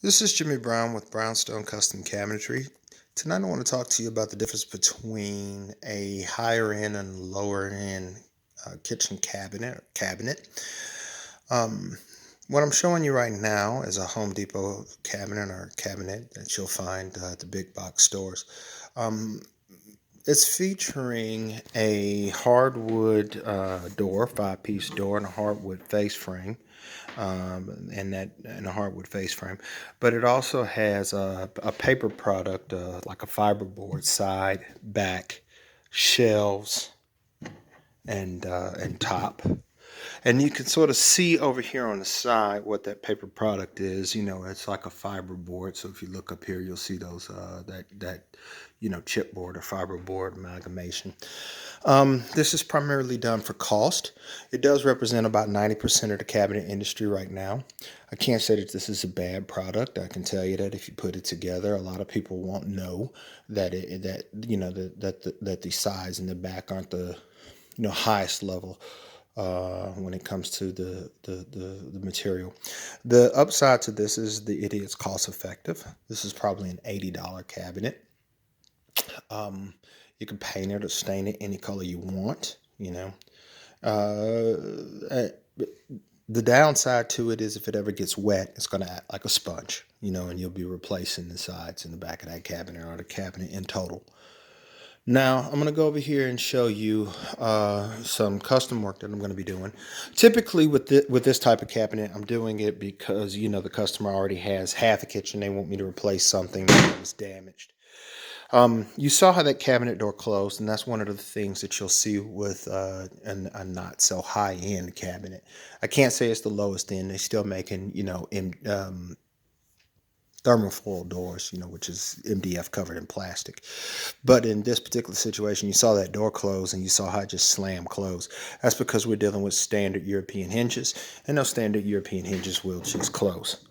This is Jimmy Brown with Brownstone Custom Cabinetry. Tonight I want to talk to you about the difference between a higher end and lower end kitchen cabinet. Um, what I'm showing you right now is a Home Depot cabinet or cabinet that you'll find at the big box stores. Um, it's featuring a hardwood door, five-piece door, and a hardwood face frame, and a hardwood face frame. But it also has a paper product, like a fiberboard side, back, shelves, and top. And you can sort of see over here on the side what that paper product is. You know, it's like a fiberboard. So if you look up here, you'll see those chipboard or fiberboard amalgamation. This is primarily done for cost. It does represent about 90% of the cabinet industry right now. I can't say that this is a bad product. I can tell you that if you put it together, a lot of people won't know that that the sides and the back aren't the highest level when it comes to the material. The upside to this is it is cost effective. This is probably an $80 cabinet. You can paint it or stain it any color you want. Uh, the downside to it is if it ever gets wet, it's going to act like a sponge. And you'll be replacing the sides and the back of that cabinet or the cabinet in total. Now, I'm going to go over here and show you some custom work that I'm going to be doing. Typically, with this type of cabinet, I'm doing it because, the customer already has half a kitchen. They want me to replace something that was damaged. You saw how that cabinet door closed, and that's one of the things that you'll see with a not so high-end cabinet. I can't say it's the lowest end. They're still making, thermofoil doors, which is MDF covered in plastic. But in this particular situation, you saw that door close and you saw how it just slammed closed. That's because we're dealing with standard European hinges, and those standard European hinges will just close.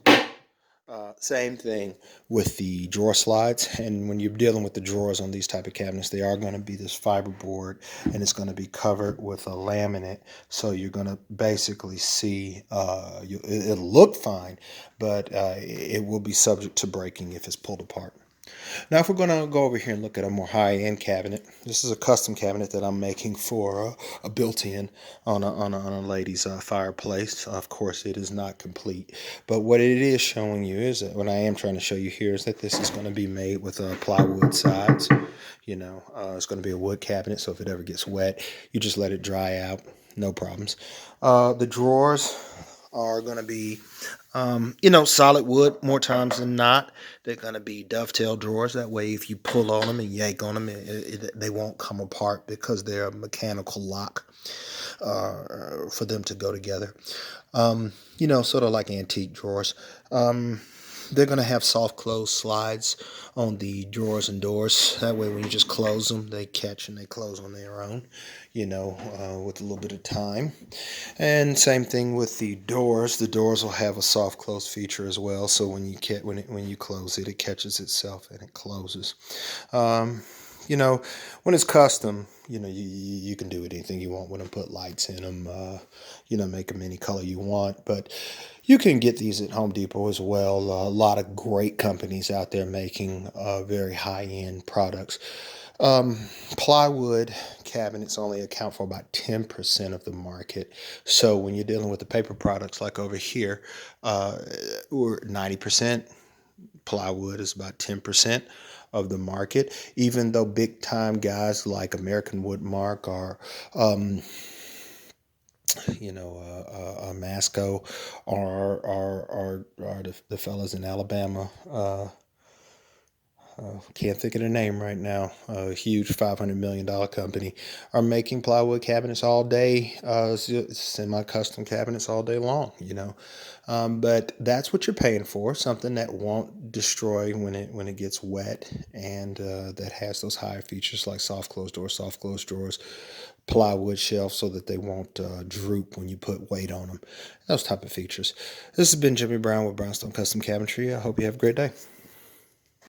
Same thing with the drawer slides, and when you're dealing with the drawers on these type of cabinets, they are going to be this fiberboard, and it's going to be covered with a laminate, so you're going to basically see it'll look fine, but it will be subject to breaking if it's pulled apart. Now, if we're going to go over here and look at a more high-end cabinet, this is a custom cabinet that I'm making for a built-in on a lady's fireplace. Of course, it is not complete, but what it is showing you is that what I am trying to show you here is that this is going to be made with plywood sides. It's going to be a wood cabinet, so if it ever gets wet, you just let it dry out, no problems. The drawers are going to be solid wood more times than not. They're going to be dovetail drawers. That way, if you pull on them and yank on them, they won't come apart because they're a mechanical lock for them to go together. Sort of like antique drawers. They're going to have soft close slides on the drawers and doors. That way, when you just close them, they catch and they close on their own, with a little bit of time. And same thing with the doors. The doors will have a soft close feature as well. So when you close it, it catches itself and it closes. When it's custom, you can do anything you want with them. Put lights in them, make them any color you want. But you can get these at Home Depot as well. A lot of great companies out there making very high-end products. Plywood cabinets only account for about 10% of the market. So when you're dealing with the paper products like over here, we're 90%. Plywood is about 10% of the market, even though big time guys like American Woodmark or Masco are the fellas in Alabama. Can't think of the name right now. A huge $500 million company are making plywood cabinets all day, semi-custom cabinets all day long. But that's what you're paying for. Something that won't destroy when it gets wet, and that has those higher features like soft closed drawers, plywood shelves so that they won't droop when you put weight on them. Those type of features. This has been Jimmy Brown with Brownstone Custom Cabinetry. I hope you have a great day.